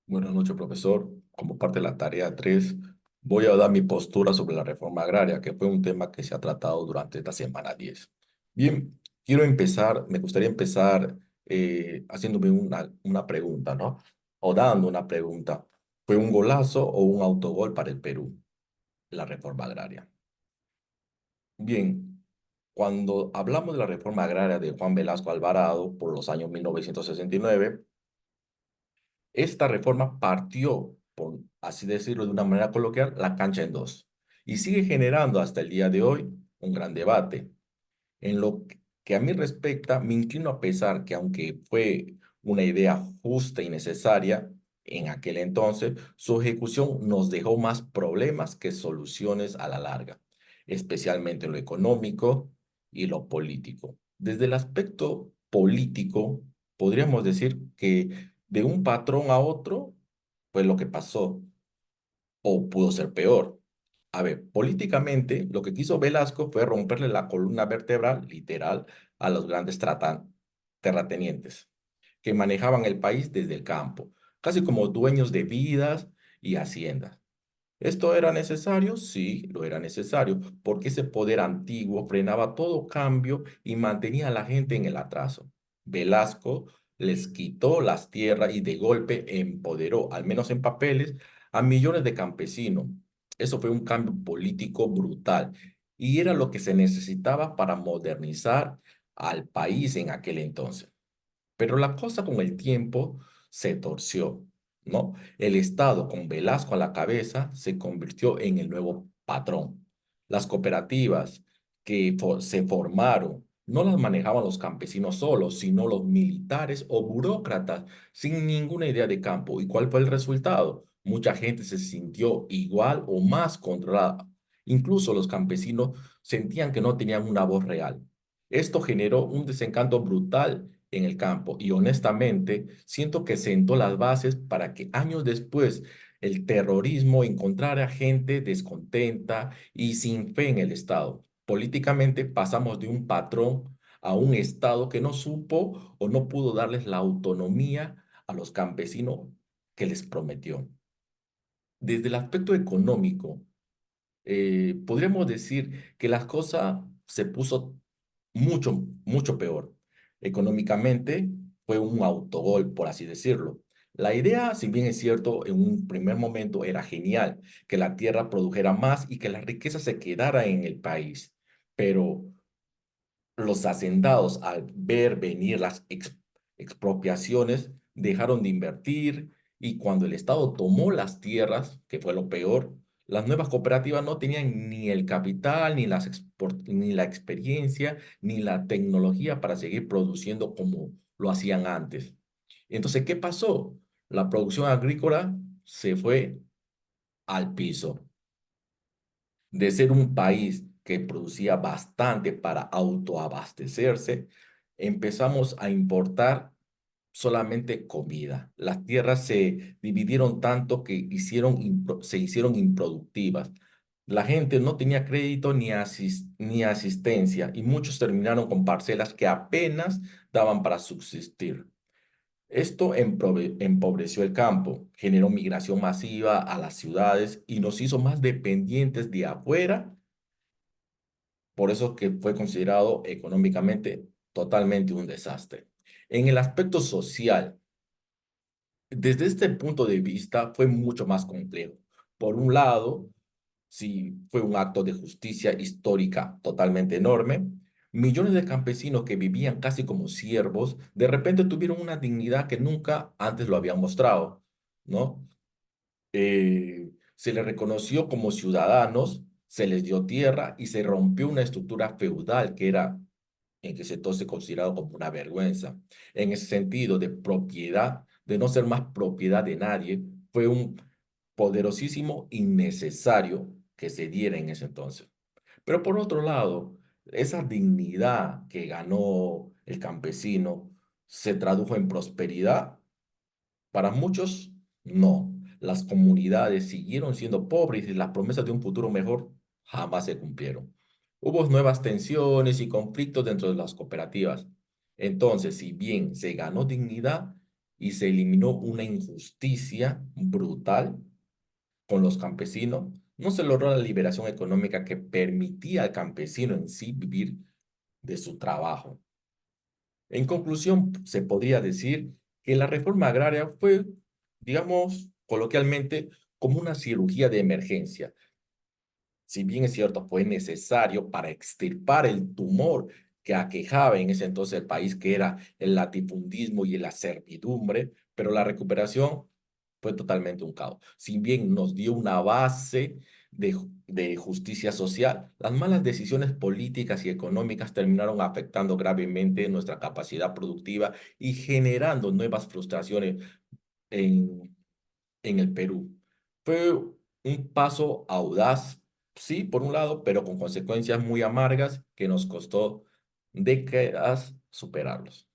Buenas noches, profesor. Como parte de la tarea 3, voy a dar mi postura sobre la reforma agraria, que fue un tema que se ha tratado durante esta semana 10. Bien, me gustaría empezar haciéndome una pregunta, ¿no? O dando una pregunta. ¿Fue un golazo o un autogol para el Perú, la reforma agraria? Bien, cuando hablamos de la reforma agraria de Juan Velasco Alvarado por los años 1969, esta reforma partió, por así decirlo de una manera coloquial, la cancha en dos y sigue generando hasta el día de hoy un gran debate. En lo que a mí respecta, me inclino a pensar que aunque fue una idea justa y necesaria en aquel entonces, su ejecución nos dejó más problemas que soluciones a la larga, especialmente en lo económico y lo político. Desde el aspecto político, podríamos decir que de un patrón a otro fue lo que pasó, o pudo ser peor. A ver, políticamente, lo que quiso Velasco fue romperle la columna vertebral, literal, a los grandes terratenientes que manejaban el país desde el campo, casi como dueños de vidas y haciendas. ¿Esto era necesario? Sí, lo era necesario, porque ese poder antiguo frenaba todo cambio y mantenía a la gente en el atraso. Velasco les quitó las tierras y de golpe empoderó, al menos en papeles, a millones de campesinos. Eso fue un cambio político brutal y era lo que se necesitaba para modernizar al país en aquel entonces. Pero la cosa con el tiempo se torció, ¿no? El Estado, con Velasco a la cabeza, se convirtió en el nuevo patrón. Las cooperativas se formaron no las manejaban los campesinos solos, sino los militares o burócratas sin ninguna idea de campo. ¿Y cuál fue el resultado? Mucha gente se sintió igual o más controlada. Incluso los campesinos sentían que no tenían una voz real. Esto generó un desencanto brutal en el campo y honestamente siento que sentó las bases para que años después el terrorismo encontrara gente descontenta y sin fe en el Estado. Políticamente pasamos de un patrón a un Estado que no supo o no pudo darles la autonomía a los campesinos que les prometió. Desde el aspecto económico, podríamos decir que las cosas se puso mucho peor. Económicamente fue un autogol, por así decirlo. La idea, si bien es cierto, en un primer momento era genial, que la tierra produjera más y que la riqueza se quedara en el país. Pero los hacendados, al ver venir las expropiaciones, dejaron de invertir y cuando el Estado tomó las tierras, que fue lo peor, las nuevas cooperativas no tenían ni el capital, ni la experiencia, ni la tecnología para seguir produciendo como lo hacían antes. Entonces, ¿qué pasó? La producción agrícola se fue al piso. De ser un país que producía bastante para autoabastecerse, empezamos a importar solamente comida. Las tierras se dividieron tanto que se hicieron improductivas. La gente no tenía crédito ni asistencia y muchos terminaron con parcelas que apenas daban para subsistir. Esto empobreció el campo, generó migración masiva a las ciudades y nos hizo más dependientes de afuera, por eso que fue considerado económicamente totalmente un desastre. En el aspecto social, desde este punto de vista fue mucho más complejo. Por un lado, sí fue un acto de justicia histórica totalmente enorme. Millones de campesinos que vivían casi como siervos, de repente tuvieron una dignidad que nunca antes lo habían mostrado, ¿no? Se les reconoció como ciudadanos, se les dio tierra y se rompió una estructura feudal que era en que se entonces considerado como una vergüenza. En ese sentido de propiedad, de no ser más propiedad de nadie, fue un poderosísimo innecesario que se diera en ese entonces. Pero por otro lado, esa dignidad que ganó el campesino se tradujo en prosperidad. Para muchos, no. Las comunidades siguieron siendo pobres y las promesas de un futuro mejor jamás se cumplieron. Hubo nuevas tensiones y conflictos dentro de las cooperativas. Entonces, si bien se ganó dignidad, y se eliminó una injusticia brutal con los campesinos. No se logró la liberación económica que permitía al campesino en sí vivir de su trabajo. En conclusión, se podría decir que la reforma agraria fue, digamos, coloquialmente, como una cirugía de emergencia. Si bien es cierto, fue necesario para extirpar el tumor que aquejaba en ese entonces el país, que era el latifundismo y la servidumbre, pero la recuperación fue totalmente un caos. Si bien nos dio una base de justicia social, las malas decisiones políticas y económicas terminaron afectando gravemente nuestra capacidad productiva y generando nuevas frustraciones en en el Perú. Fue un paso audaz, sí, por un lado, pero con consecuencias muy amargas que nos costó décadas superarlos.